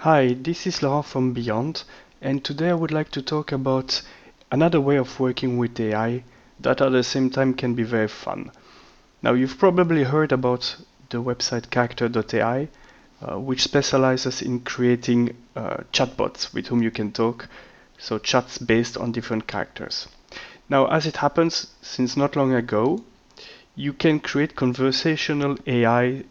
Hi, this is Laurent from Beyond, and today I would like to talk about another way of working with AI that at the same time can be very fun. Now, you've probably heard about the website character.ai, which specializes in creating chatbots with whom you can talk, so chats based on different characters. Now, as it happens, since not long ago, you can create conversational AI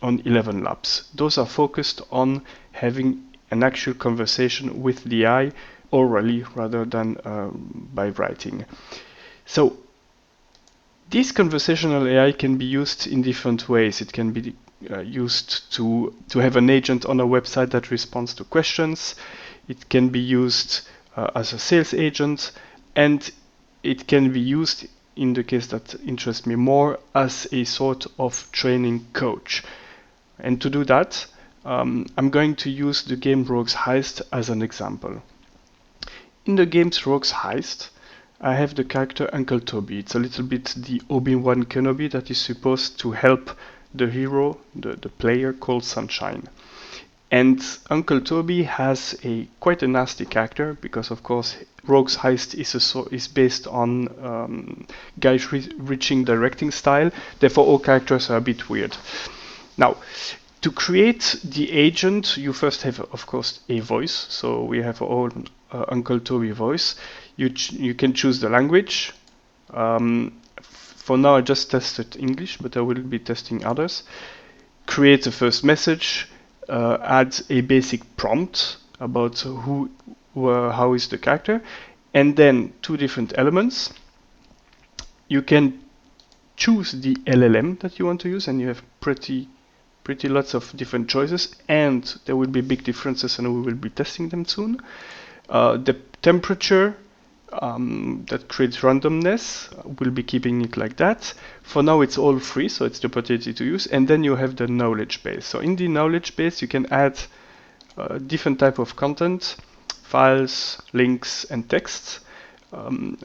on Elevenlabs. Those are focused on having an actual conversation with the AI orally rather than by writing. So this conversational AI can be used in different ways. It can be used to have an agent on a website that responds to questions. It can be used as a sales agent, and it can be used, in the case that interests me more, as a sort of training coach. And to do that, I'm going to use the game Rogue Heist as an example. In the game's Rogue Heist, I have the character Uncle Tobi. It's a little bit the Obi-Wan Kenobi that is supposed to help the hero, the player called Sunshine. And Uncle Tobi has quite a nasty character because, of course, Rogue Heist is based on Guy Ritchie directing style. Therefore, all characters are a bit weird. Now, to create the agent, you first have, of course, a voice. So we have our own Uncle Tobi voice. You can choose the language. For now, I just tested English, but I will be testing others. Create the first message. Add a basic prompt about how is the character, and then two different elements. You can choose the LLM that you want to use, and you have pretty lots of different choices, and there will be big differences, and we will be testing them soon. The temperature that creates randomness, we'll be keeping it like that. For now, it's all free, so it's the opportunity to use. And then you have the knowledge base. So in the knowledge base, you can add different type of content, files, links, and texts.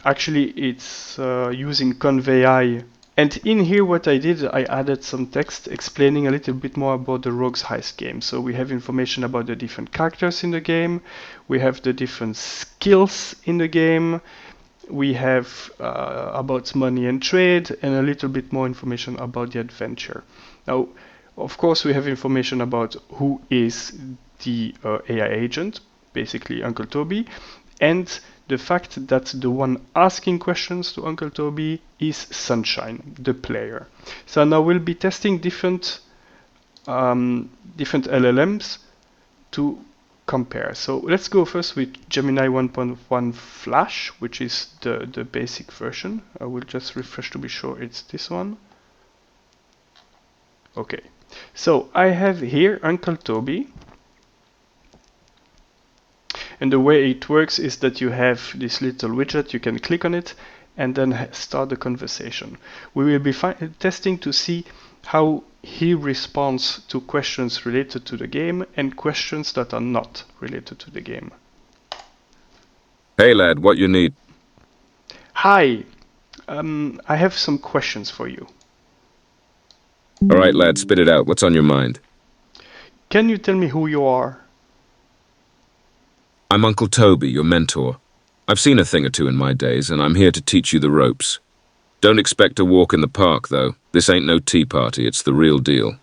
Actually, it's using Convai. And in here, what I did, I added some text explaining a little bit more about the Rogue Heist game. So we have information about the different characters in the game. We have the different skills in the game. We have about money and trade, and a little bit more information about the adventure. Now, of course, we have information about who is the AI agent, basically Uncle Tobi, and the fact that the one asking questions to Uncle Tobi is Sunshine, the player. So now we'll be testing different LLMs to compare. So let's go first with Gemini 1.1 Flash, which is the basic version. I will just refresh to be sure it's this one. Okay, so I have here Uncle Tobi. And the way it works is that you have this little widget, you can click on it and then start the conversation. We will be testing to see how he responds to questions related to the game and questions that are not related to the game. Hey lad, what you need? Hi, I have some questions for you. All right lad, spit it out. What's on your mind? Can you tell me who you are? I'm Uncle Tobi, your mentor. I've seen a thing or two in my days, and I'm here to teach you the ropes. Don't expect a walk in the park, though. This ain't no tea party, it's the real deal.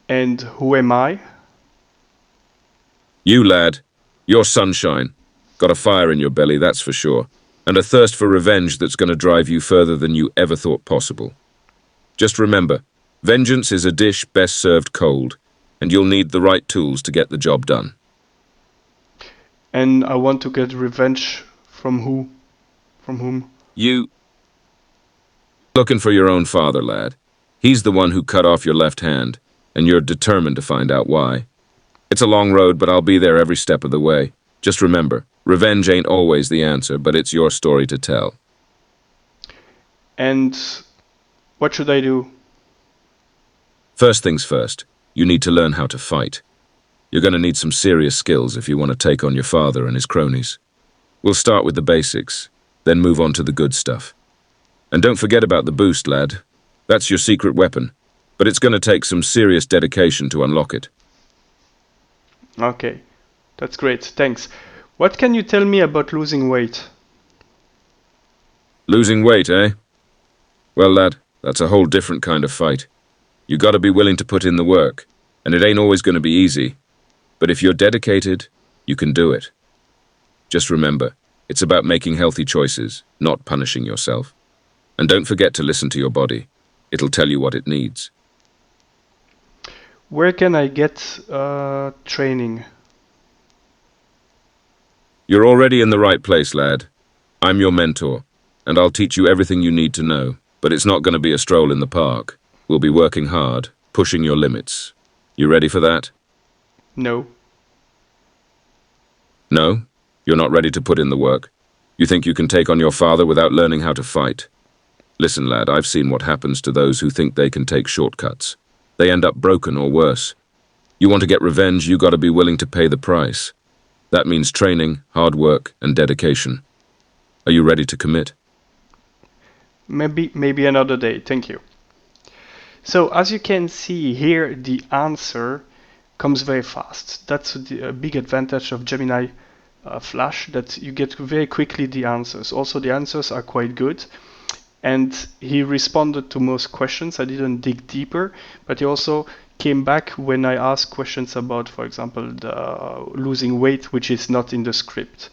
And who am I? You, lad. You're Sunshine. Got a fire in your belly, that's for sure. And a thirst for revenge that's gonna drive you further than you ever thought possible. Just remember, vengeance is a dish best served cold, and you'll need the right tools to get the job done. And I want to get revenge from who? From whom? You... Looking for your own father, lad. He's the one who cut off your left hand, and you're determined to find out why. It's a long road, but I'll be there every step of the way. Just remember, revenge ain't always the answer, but it's your story to tell. And what should I do? First things first, you need to learn how to fight. You're going to need some serious skills if you want to take on your father and his cronies. We'll start with the basics, then move on to the good stuff. And don't forget about the boost, lad. That's your secret weapon, but it's going to take some serious dedication to unlock it. Okay, that's great, thanks. What can you tell me about losing weight? Losing weight, eh? Well, lad, that's a whole different kind of fight. You gotta be willing to put in the work, and it ain't always gonna be easy. But if you're dedicated, you can do it. Just remember, it's about making healthy choices, not punishing yourself. And don't forget to listen to your body. It'll tell you what it needs. Where can I get training? You're already in the right place, lad. I'm your mentor, and I'll teach you everything you need to know. But it's not going to be a stroll in the park. We'll be working hard, pushing your limits. You ready for that? No. No? You're not ready to put in the work? You think you can take on your father without learning how to fight? Listen, lad, I've seen what happens to those who think they can take shortcuts. They end up broken or worse. You want to get revenge, you gotta be willing to pay the price. That means training, hard work, and dedication. Are you ready to commit? Maybe another day, thank you. So as you can see here, the answer comes very fast. That's a big advantage of Gemini Flash, that you get very quickly the answers. Also, the answers are quite good. And he responded to most questions. I didn't dig deeper, but he also came back when I asked questions about, for example, the losing weight, which is not in the script.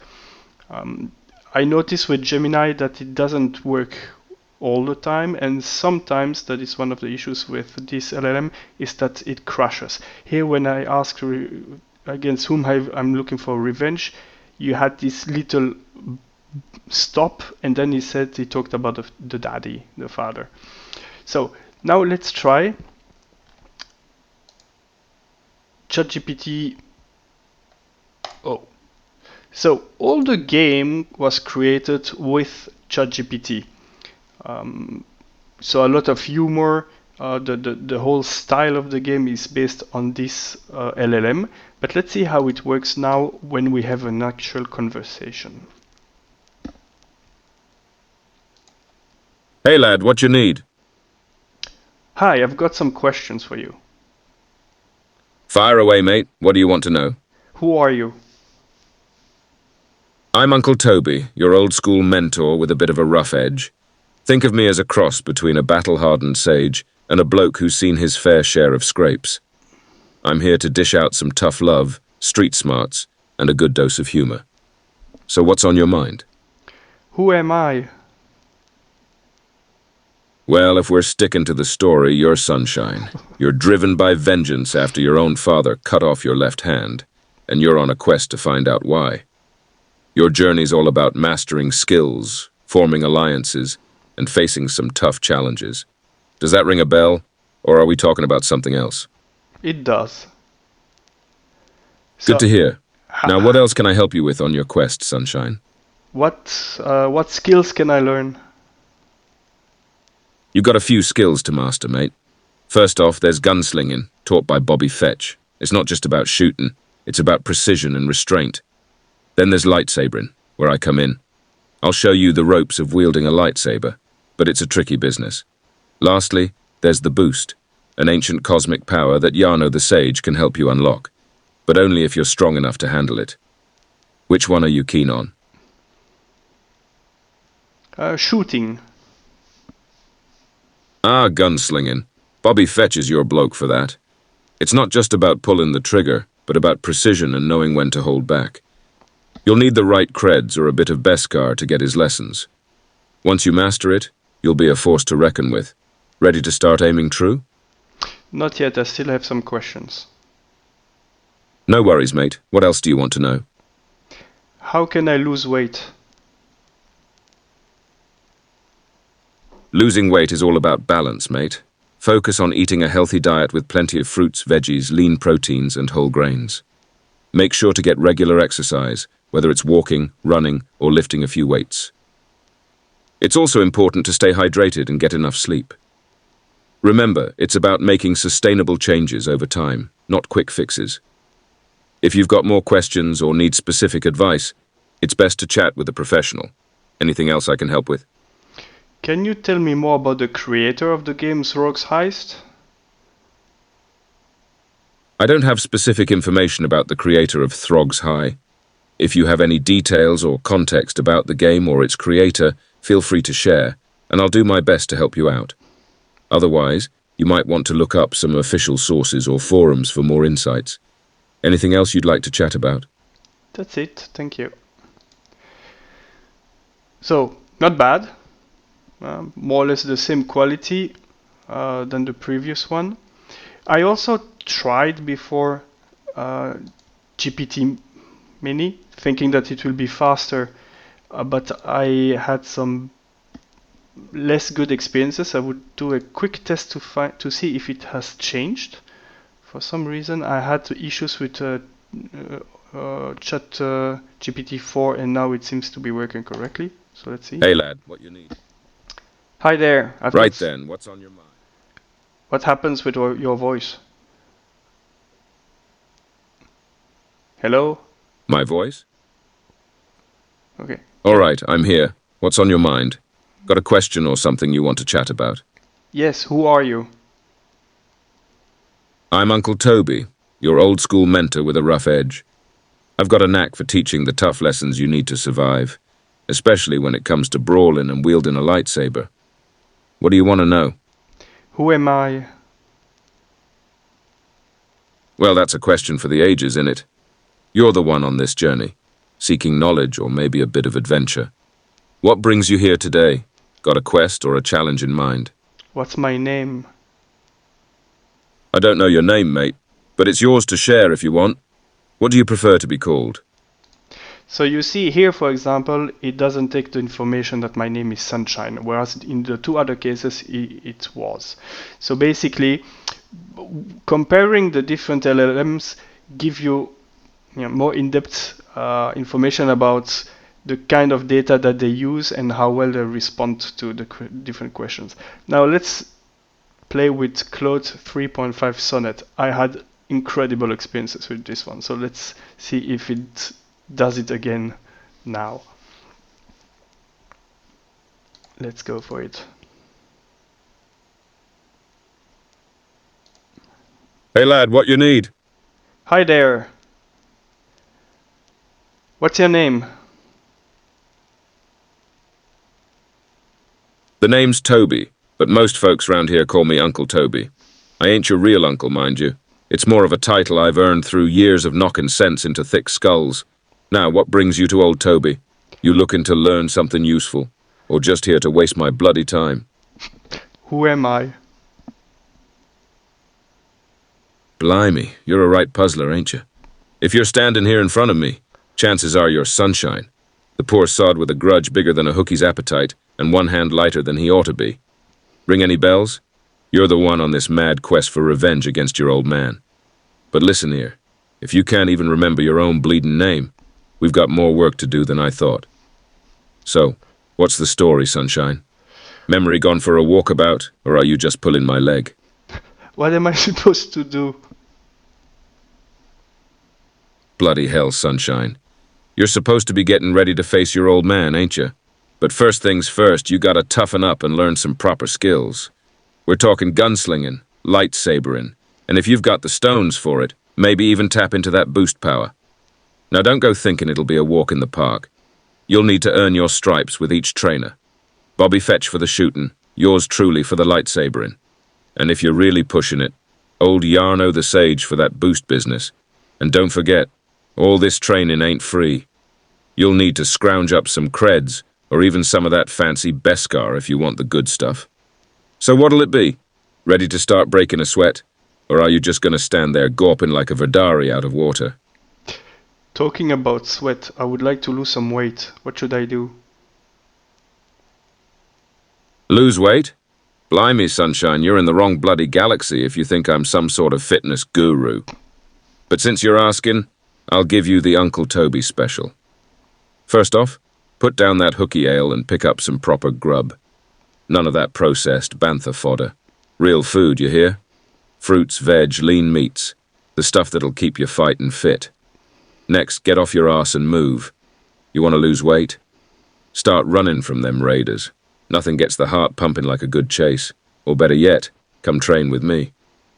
I noticed with Gemini that it doesn't work all the time, and sometimes that is one of the issues with this LLM, is that it crashes. Here, when I ask against whom I'm looking for revenge, you had this little stop, and then he talked about the daddy, the father. So now let's try ChatGPT. Oh, so all the game was created with ChatGPT. So a lot of humor, the whole style of the game is based on this LLM. But let's see how it works now when we have an actual conversation. Hey lad, what you need? Hi, I've got some questions for you. Fire away, mate. What do you want to know? Who are you? I'm Uncle Tobi, your old-school mentor with a bit of a rough edge. Think of me as a cross between a battle-hardened sage and a bloke who's seen his fair share of scrapes. I'm here to dish out some tough love, street smarts, and a good dose of humor. So what's on your mind? Who am I? Well, if we're sticking to the story, you're Sunshine. You're driven by vengeance after your own father cut off your left hand, and you're on a quest to find out why. Your journey's all about mastering skills, forming alliances, and facing some tough challenges. Does that ring a bell, or are we talking about something else? It does. Good So, to hear. Now, what ha- else can I help you with on your quest, Sunshine? what skills can I learn? You've got a few skills to master, mate. First off, there's gunslinging, taught by Bobby Fetch. It's not just about shooting, it's about precision and restraint. Then there's lightsabering, where I come in. I'll show you the ropes of wielding a lightsaber, but it's a tricky business. Lastly, there's the boost, an ancient cosmic power that Yano the Sage can help you unlock, but only if you're strong enough to handle it. Which one are you keen on? Shooting. Ah, gunslinging. Bobby Fetch is your bloke for that. It's not just about pulling the trigger, but about precision and knowing when to hold back. You'll need the right creds or a bit of Beskar to get his lessons. Once you master it, you'll be a force to reckon with. Ready to start aiming true? Not yet, I still have some questions. No worries, mate. What else do you want to know? How can I lose weight? Losing weight is all about balance, mate. Focus on eating a healthy diet with plenty of fruits, veggies, lean proteins, and whole grains. Make sure to get regular exercise, whether it's walking, running, or lifting a few weights. It's also important to stay hydrated and get enough sleep. Remember, it's about making sustainable changes over time, not quick fixes. If you've got more questions or need specific advice, it's best to chat with a professional. Anything else I can help with? Can you tell me more about the creator of the games Rogue Heist? I don't have specific information about the creator of Throgs High. If you have any details or context about the game or its creator, feel free to share, and I'll do my best to help you out. Otherwise, you might want to look up some official sources or forums for more insights. Anything else you'd like to chat about? That's it, thank you. So, not bad. More or less the same quality than the previous one. I also tried before GPT Mini, thinking that it will be faster, but I had some less good experiences. I would do a quick test to see if it has changed. For some reason, I had issues with Chat GPT 4, and now it seems to be working correctly. So let's see. Hey lad, what you need? Hi there. Right then, what's on your mind? What happens with your voice? Hello? My voice? Okay. All right, I'm here. What's on your mind? Got a question or something you want to chat about? Yes, who are you? I'm Uncle Tobi, your old-school mentor with a rough edge. I've got a knack for teaching the tough lessons you need to survive, especially when it comes to brawling and wielding a lightsaber. What do you want to know? Who am I? Well, that's a question for the ages, innit? You're the one on this journey, seeking knowledge or maybe a bit of adventure. What brings you here today? Got a quest or a challenge in mind? What's my name? I don't know your name, mate, but it's yours to share if you want. What do you prefer to be called? So you see here, for example, it doesn't take the information that my name is Sunshine, whereas in the two other cases it was. So basically, comparing the different LLMs give you, more in-depth information about the kind of data that they use and how well they respond to the different questions. Now let's play with Claude 3.5 Sonnet. I had incredible experiences with this one, so let's see if it does it again now. Let's go for it. Hey lad, what you need? Hi there. What's your name? The name's Toby, but most folks round here call me Uncle Tobi. I ain't your real uncle, mind you. It's more of a title I've earned through years of knocking sense into thick skulls. Now, what brings you to old Toby? You looking to learn something useful, or just here to waste my bloody time? Who am I? Blimey, you're a right puzzler, ain't you? If you're standing here in front of me, chances are you're Sunshine, the poor sod with a grudge bigger than a hookie's appetite and one hand lighter than he ought to be. Ring any bells? You're the one on this mad quest for revenge against your old man. But listen here, if you can't even remember your own bleeding name, we've got more work to do than I thought. So, what's the story, Sunshine? Memory gone for a walkabout, or are you just pulling my leg? What am I supposed to do? Bloody hell, Sunshine. You're supposed to be getting ready to face your old man, ain't you? But first things first, you gotta toughen up and learn some proper skills. We're talking gunslinging, lightsabering, and if you've got the stones for it, maybe even tap into that boost power. Now don't go thinking it'll be a walk in the park. You'll need to earn your stripes with each trainer. Bobby Fetch for the shooting, yours truly for the lightsabering. And if you're really pushing it, old Yarno the Sage for that boost business. And don't forget, all this training ain't free. You'll need to scrounge up some creds, or even some of that fancy Beskar if you want the good stuff. So what'll it be? Ready to start breaking a sweat? Or are you just gonna stand there gawping like a Verdari out of water? Talking about sweat, I would like to lose some weight. What should I do? Lose weight? Blimey, Sunshine, you're in the wrong bloody galaxy if you think I'm some sort of fitness guru. But since you're asking, I'll give you the Uncle Tobi special. First off, put down that hooky ale and pick up some proper grub. None of that processed bantha fodder. Real food, you hear? Fruits, veg, lean meats. The stuff that'll keep you fighting fit. Next, get off your arse and move. You want to lose weight? Start running from them raiders. Nothing gets the heart pumping like a good chase. Or better yet, come train with me.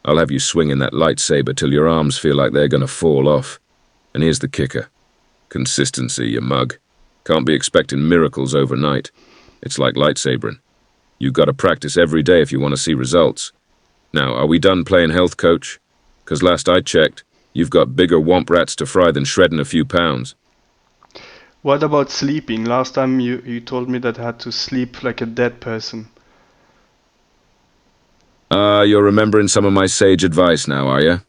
I'll have you swinging that lightsaber till your arms feel like they're gonna fall off. And here's the kicker. Consistency, you mug. Can't be expecting miracles overnight. It's like lightsabering. You've got to practice every day if you want to see results. Now, are we done playing health coach? 'Cause last I checked, you've got bigger womp rats to fry than shredding a few pounds. What about sleeping? Last time you told me that I had to sleep like a dead person. You're remembering some of my sage advice now, are you?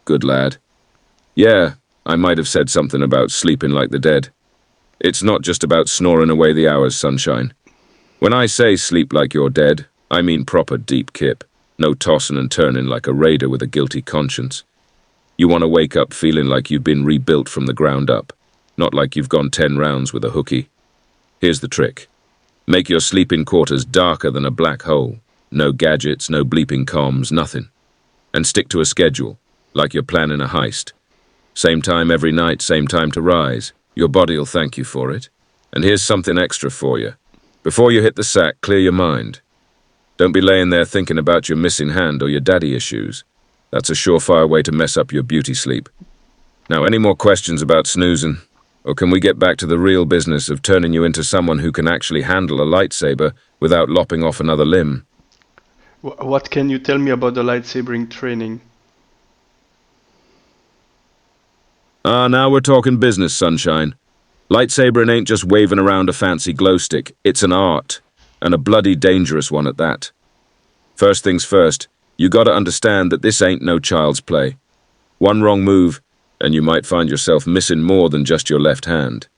Good lad. Yeah, I might have said something about sleeping like the dead. It's not just about snoring away the hours, sunshine. When I say sleep like you're dead, I mean proper deep kip. No tossing and turning like a raider with a guilty conscience. You want to wake up feeling like you've been rebuilt from the ground up, not like you've gone 10 rounds with a hooky. Here's the trick. Make your sleeping quarters darker than a black hole. No gadgets, no bleeping comms, nothing. And stick to a schedule, like you're planning a heist. Same time every night, same time to rise. Your body'll thank you for it. And here's something extra for you. Before you hit the sack, clear your mind. Don't be laying there thinking about your missing hand or your daddy issues. That's a surefire way to mess up your beauty sleep. Now, any more questions about snoozing? Or can we get back to the real business of turning you into someone who can actually handle a lightsaber without lopping off another limb? What can you tell me about the lightsabering training? Now we're talking business, sunshine. Lightsabering ain't just waving around a fancy glow stick. It's an art, and a bloody dangerous one at that. First things first, you gotta understand that this ain't no child's play. One wrong move, and you might find yourself missing more than just your left hand.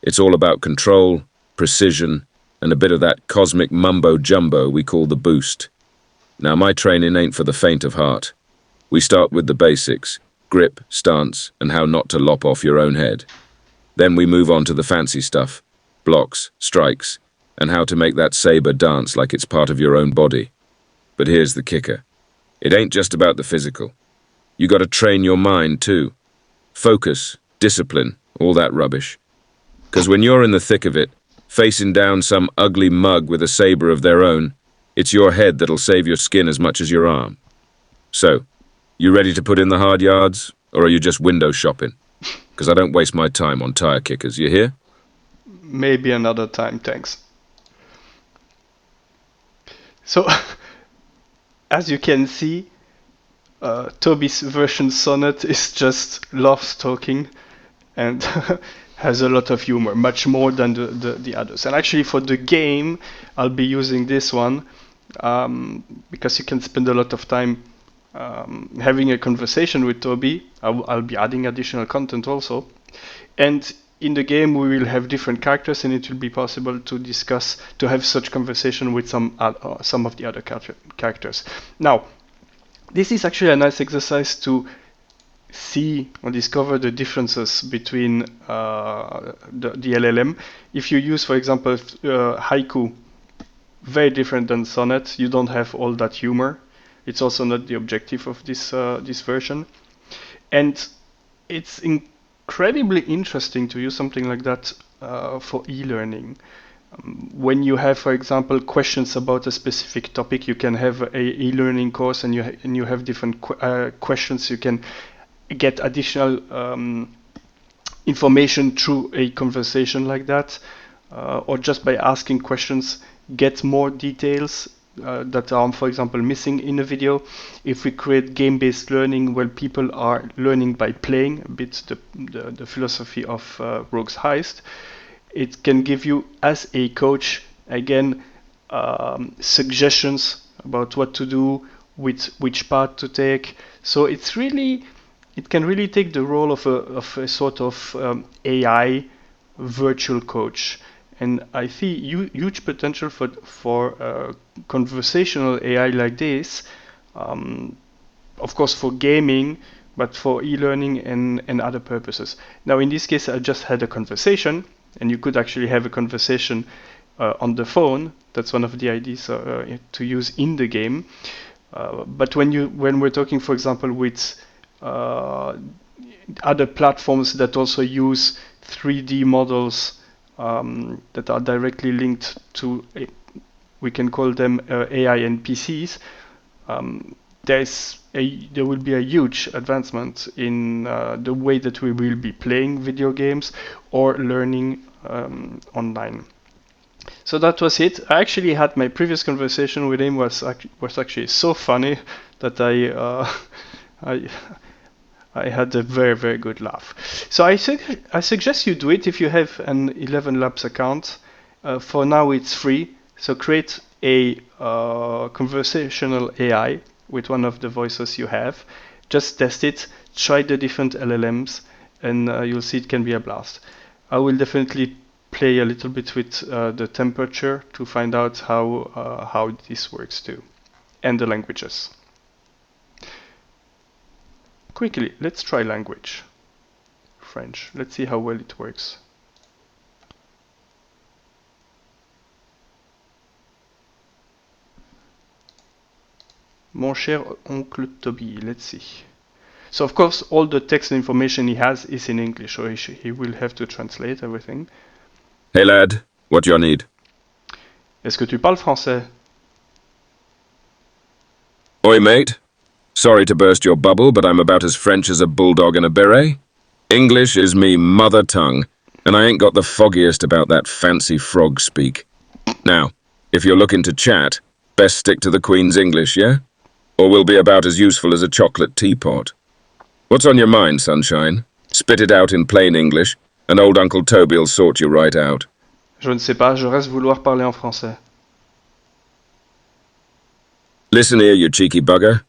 It's all about control, precision, and a bit of that cosmic mumbo-jumbo we call the boost. Now, my training ain't for the faint of heart. We start with the basics, grip, stance, and how not to lop off your own head. Then we move on to the fancy stuff, blocks, strikes, and how to make that saber dance like it's part of your own body. But here's the kicker. It ain't just about the physical. You gotta train your mind too. Focus, discipline, all that rubbish. 'Cause when you're in the thick of it, facing down some ugly mug with a saber of their own, it's your head that'll save your skin as much as your arm. So, you ready to put in the hard yards, or are you just window shopping? 'Cause I don't waste my time on tire kickers, you hear? Maybe another time, thanks. So, as you can see, Tobi's version Sonnet is just loves talking and has a lot of humor, much more than the others. And actually, for the game, I'll be using this one because you can spend a lot of time having a conversation with Tobi. I'll be adding additional content also. And in the game, we will have different characters, and it will be possible to have such conversation with some of the other characters. Now, this is actually a nice exercise to see or discover the differences between the LLM. If you use, for example, Haiku, very different than Sonnet. You don't have all that humor. It's also not the objective of this version, and it's incredibly interesting to use something like that for e-learning. When you have, for example, questions about a specific topic, you can have a e-learning course, and you have different questions. You can get additional information through a conversation like that, or just by asking questions, get more details that are, for example, missing in a video. If we create game-based learning where people are learning by playing, a bit the philosophy of Rogue Heist, it can give you, as a coach, again, suggestions about what to do, with which path to take. So it can really take the role of a sort of AI virtual coach. And I see huge potential for conversational AI like this, of course for gaming, but for e-learning and other purposes. Now in this case, I just had a conversation, and you could actually have a conversation on the phone. That's one of the ideas to use in the game. But when we're talking, for example, with other platforms that also use 3D models that are directly linked to, we can call them AI NPCs. there will be a huge advancement in the way that we will be playing video games or learning online. So that was it. I actually had my previous conversation with him was actually so funny that I I had a very good laugh. So I suggest you do it if you have an Elevenlabs account. For now it's free. So create a conversational AI with one of the voices you have. Just test it. Try the different LLMs, and you'll see it can be a blast. I will definitely play a little bit with the temperature to find out how this works too, and the languages. Quickly, let's try language. French. Let's see how well it works. Mon cher Uncle Tobi. Let's see. So of course all the text information he has is in English, so he will have to translate everything. Hey lad, what you need? Est-ce que tu parles français? Oi mate, sorry to burst your bubble, but I'm about as French as a bulldog in a beret. English is me mother tongue, and I ain't got the foggiest about that fancy frog speak. Now, if you're looking to chat, best stick to the Queen's English, yeah? Or we'll be about as useful as a chocolate teapot. What's on your mind, sunshine? Spit it out in plain English, and old Uncle Tobi'll sort you right out. Je ne sais pas, je reste vouloir parler en français. Listen here, you cheeky bugger.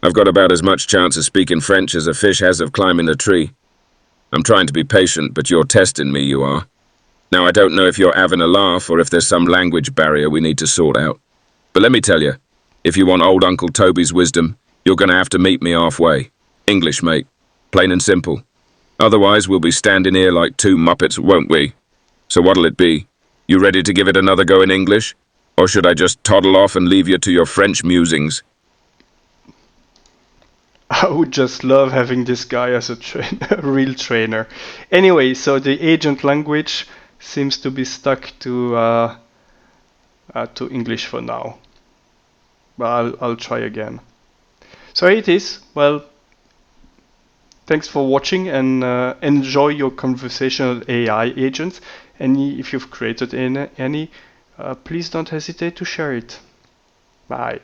I've got about as much chance of speaking French as a fish has of climbing a tree. I'm trying to be patient, but you're testing me, you are. Now, I don't know if you're having a laugh or if there's some language barrier we need to sort out. But let me tell you, if you want old Uncle Tobi's wisdom, you're going to have to meet me halfway. English, mate. Plain and simple. Otherwise, we'll be standing here like two muppets, won't we? So what'll it be? You ready to give it another go in English? Or should I just toddle off and leave you to your French musings? I would just love having this guy as a real trainer. Anyway, so the agent language seems to be stuck to English for now. But I'll try again. So here it is. Well, thanks for watching, and enjoy your conversational AI agents. And if you've created any, please don't hesitate to share it. Bye.